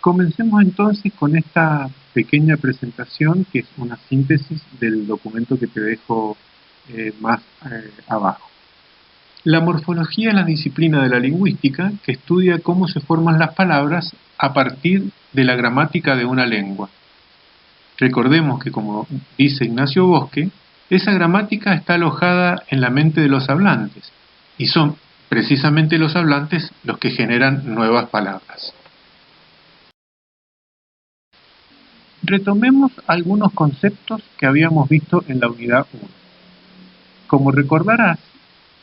Comencemos entonces con esta pequeña presentación que es una síntesis del documento que te dejo más abajo. La morfología es la disciplina de la lingüística que estudia cómo se forman las palabras a partir de la gramática de una lengua. Recordemos que, como dice Ignacio Bosque, esa gramática está alojada en la mente de los hablantes y son precisamente los hablantes los que generan nuevas palabras. Retomemos algunos conceptos que habíamos visto en la unidad 1. Como recordarás,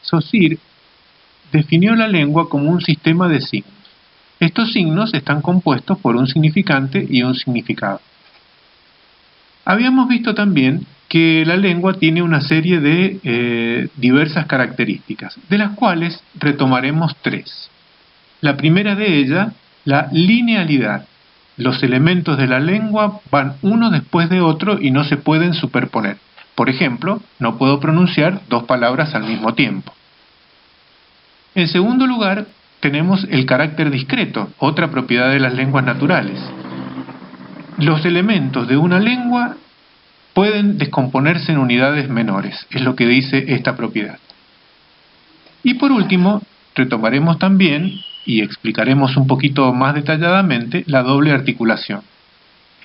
Saussure definió la lengua como un sistema de signos. Estos signos están compuestos por un significante y un significado. Habíamos visto también que la lengua tiene una serie de diversas características, de las cuales retomaremos 3. La primera de ellas, la linealidad. Los elementos de la lengua van uno después de otro y no se pueden superponer. Por ejemplo, no puedo pronunciar 2 palabras al mismo tiempo. En segundo lugar, tenemos el carácter discreto, otra propiedad de las lenguas naturales. Los elementos de una lengua pueden descomponerse en unidades menores, es lo que dice esta propiedad. Y por último, retomaremos también y explicaremos un poquito más detalladamente la doble articulación.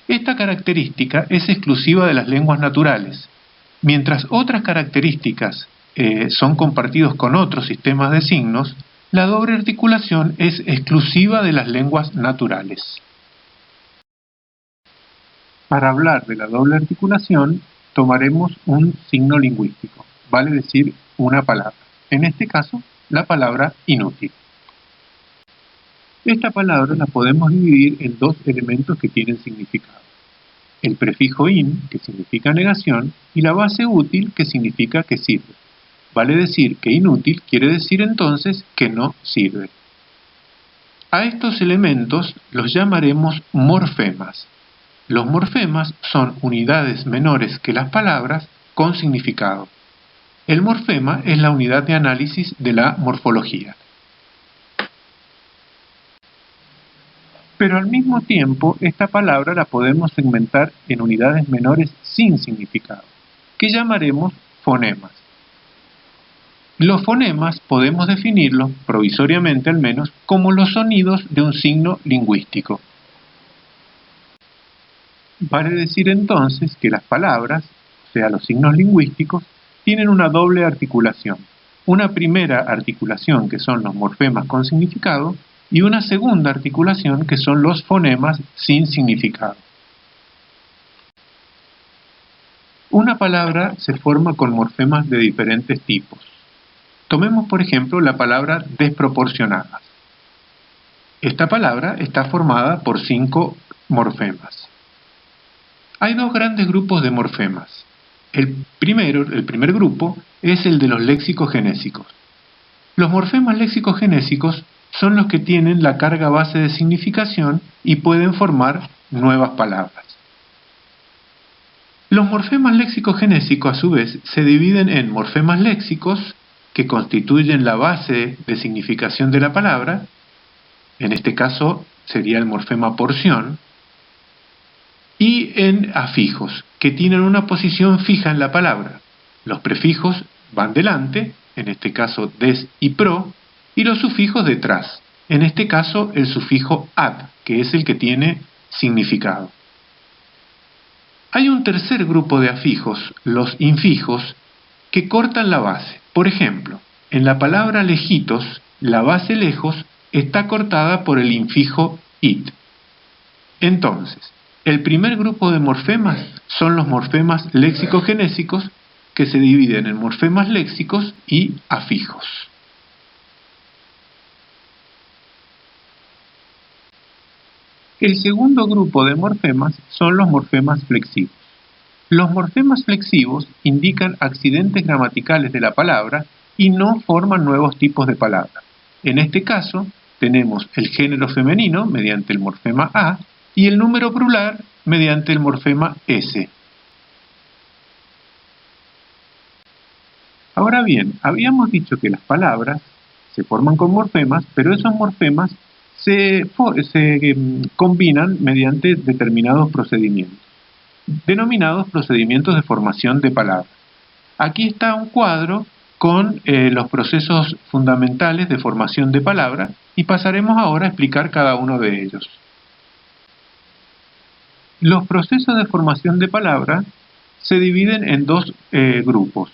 Esta característica es exclusiva de las lenguas naturales, mientras otras características son compartidos con otros sistemas de signos, la doble articulación es exclusiva de las lenguas naturales. Para hablar de la doble articulación, tomaremos un signo lingüístico, vale decir una palabra. En este caso, la palabra inútil. Esta palabra la podemos dividir en 2 elementos que tienen significado. El prefijo in, que significa negación, y la base útil, que significa que sirve. Vale decir que inútil quiere decir entonces que no sirve. A estos elementos los llamaremos morfemas. Los morfemas son unidades menores que las palabras con significado. El morfema es la unidad de análisis de la morfología. Pero al mismo tiempo, esta palabra la podemos segmentar en unidades menores sin significado, que llamaremos fonemas. Los fonemas podemos definirlos, provisoriamente al menos, como los sonidos de un signo lingüístico. Vale decir entonces que las palabras, o sea, los signos lingüísticos, tienen una doble articulación. Una primera articulación, que son los morfemas con significado, y una segunda articulación, que son los fonemas sin significado. Una palabra se forma con morfemas de diferentes tipos. Tomemos, por ejemplo, la palabra desproporcionadas. Esta palabra está formada por 5 morfemas. Hay 2 grandes grupos de morfemas. El primer grupo es el de los léxico-genésicos. Los morfemas léxico-genésicos son los que tienen la carga base de significación y pueden formar nuevas palabras. Los morfemas léxico-genésicos, a su vez, se dividen en morfemas léxicos, que constituyen la base de significación de la palabra. En este caso sería el morfema porción, y en afijos, que tienen una posición fija en la palabra. Los prefijos van delante, en este caso des y pro, y los sufijos detrás, en este caso el sufijo ad, que es el que tiene significado. Hay un tercer grupo de afijos, los infijos, que cortan la base. Por ejemplo, en la palabra lejitos, la base lejos está cortada por el infijo it. Entonces, el primer grupo de morfemas son los morfemas léxico-genésicos, que se dividen en morfemas léxicos y afijos. El segundo grupo de morfemas son los morfemas flexivos. Los morfemas flexivos indican accidentes gramaticales de la palabra y no forman nuevos tipos de palabras. En este caso, tenemos el género femenino mediante el morfema A y el número plural mediante el morfema S. Ahora bien, habíamos dicho que las palabras se forman con morfemas, pero esos morfemas se combinan mediante determinados procedimientos, denominados procedimientos de formación de palabras. Aquí está un cuadro con los procesos fundamentales de formación de palabras y pasaremos ahora a explicar cada uno de ellos. Los procesos de formación de palabras se dividen en dos grupos: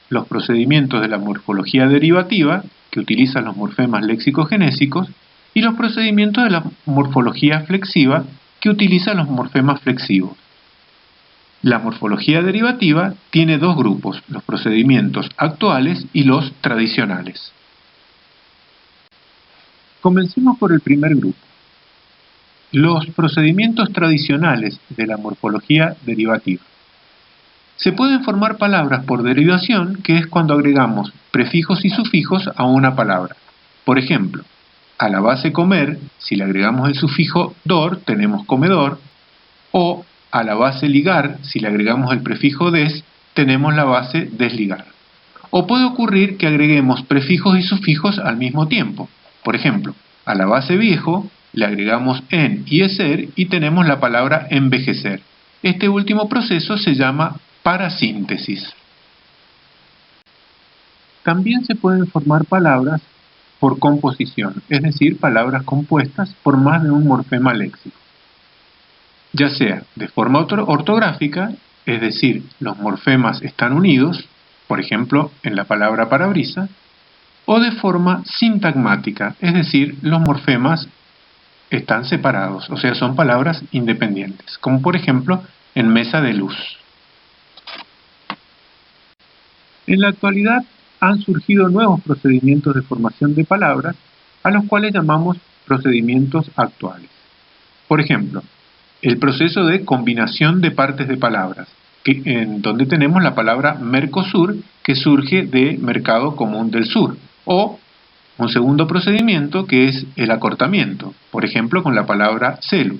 los procedimientos de la morfología derivativa, que utilizan los morfemas léxico-genésicos, y los procedimientos de la morfología flexiva, que utilizan los morfemas flexivos. La morfología derivativa tiene dos grupos: los procedimientos actuales y los tradicionales. Comencemos por el primer grupo. Los procedimientos tradicionales de la morfología derivativa. Se pueden formar palabras por derivación, que es cuando agregamos prefijos y sufijos a una palabra. Por ejemplo, a la base comer, si le agregamos el sufijo dor, tenemos comedor, o a la base ligar, si le agregamos el prefijo des, tenemos la base desligar. O puede ocurrir que agreguemos prefijos y sufijos al mismo tiempo. Por ejemplo, a la base viejo le agregamos en y eser y tenemos la palabra envejecer. Este último proceso se llama parasíntesis. También se pueden formar palabras por composición, es decir, palabras compuestas por más de un morfema léxico, ya sea de forma ortográfica, es decir, los morfemas están unidos, por ejemplo, en la palabra parabrisa, o de forma sintagmática, es decir, los morfemas están separados, o sea, son palabras independientes, como por ejemplo en mesa de luz. En la actualidad han surgido nuevos procedimientos de formación de palabras, a los cuales llamamos procedimientos actuales. Por ejemplo, el proceso de combinación de partes de palabras, en donde tenemos la palabra Mercosur, que surge de Mercado Común del Sur, o un segundo procedimiento que es el acortamiento, por ejemplo con la palabra celu.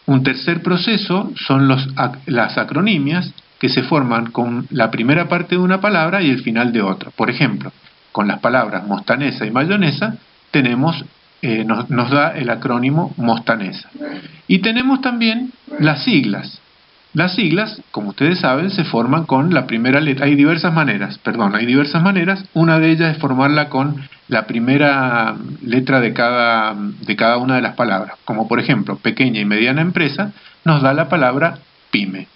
Un tercer proceso son las acronimias, que se forman con la primera parte de una palabra y el final de otra. Por ejemplo, con las palabras mostanesa y mayonesa nos da el acrónimo mostanesa. Y tenemos también las siglas. Las siglas, como ustedes saben, se forman con la primera letra. Hay diversas maneras. Una de ellas es formarla con la primera letra de cada una de las palabras. Como por ejemplo, pequeña y mediana empresa nos da la palabra pyme.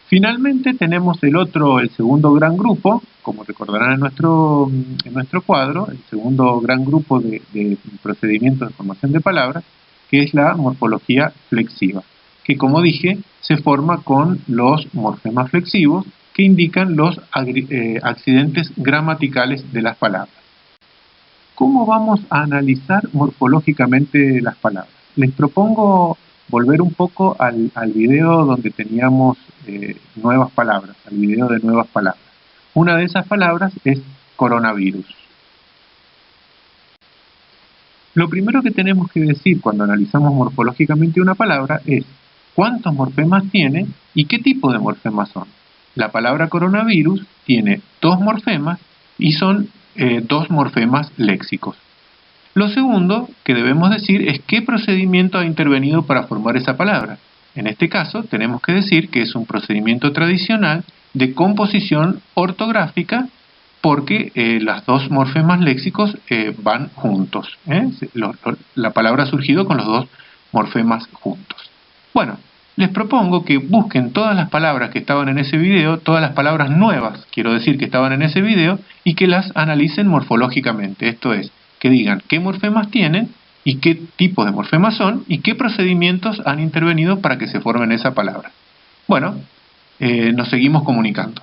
Finalmente tenemos el segundo gran grupo, como recordarán en nuestro cuadro, el segundo gran grupo de procedimientos de formación de palabras, que es la morfología flexiva, que como dije, se forma con los morfemas flexivos que indican los accidentes gramaticales de las palabras. ¿Cómo vamos a analizar morfológicamente las palabras? Les propongo volver un poco al video donde teníamos nuevas palabras, al video de nuevas palabras. Una de esas palabras es coronavirus. Lo primero que tenemos que decir cuando analizamos morfológicamente una palabra es cuántos morfemas tiene y qué tipo de morfemas son. La palabra coronavirus tiene dos morfemas y son dos morfemas léxicos. Lo segundo que debemos decir es qué procedimiento ha intervenido para formar esa palabra. En este caso tenemos que decir que es un procedimiento tradicional de composición ortográfica porque los dos morfemas léxicos van juntos. La palabra ha surgido con los dos morfemas juntos. Bueno, les propongo que busquen todas las palabras que estaban en ese video, todas las palabras nuevas, quiero decir, que estaban en ese video, y que las analicen morfológicamente. Esto es, que digan qué morfemas tienen y qué tipos de morfemas son y qué procedimientos han intervenido para que se formen esa palabra. Bueno, nos seguimos comunicando.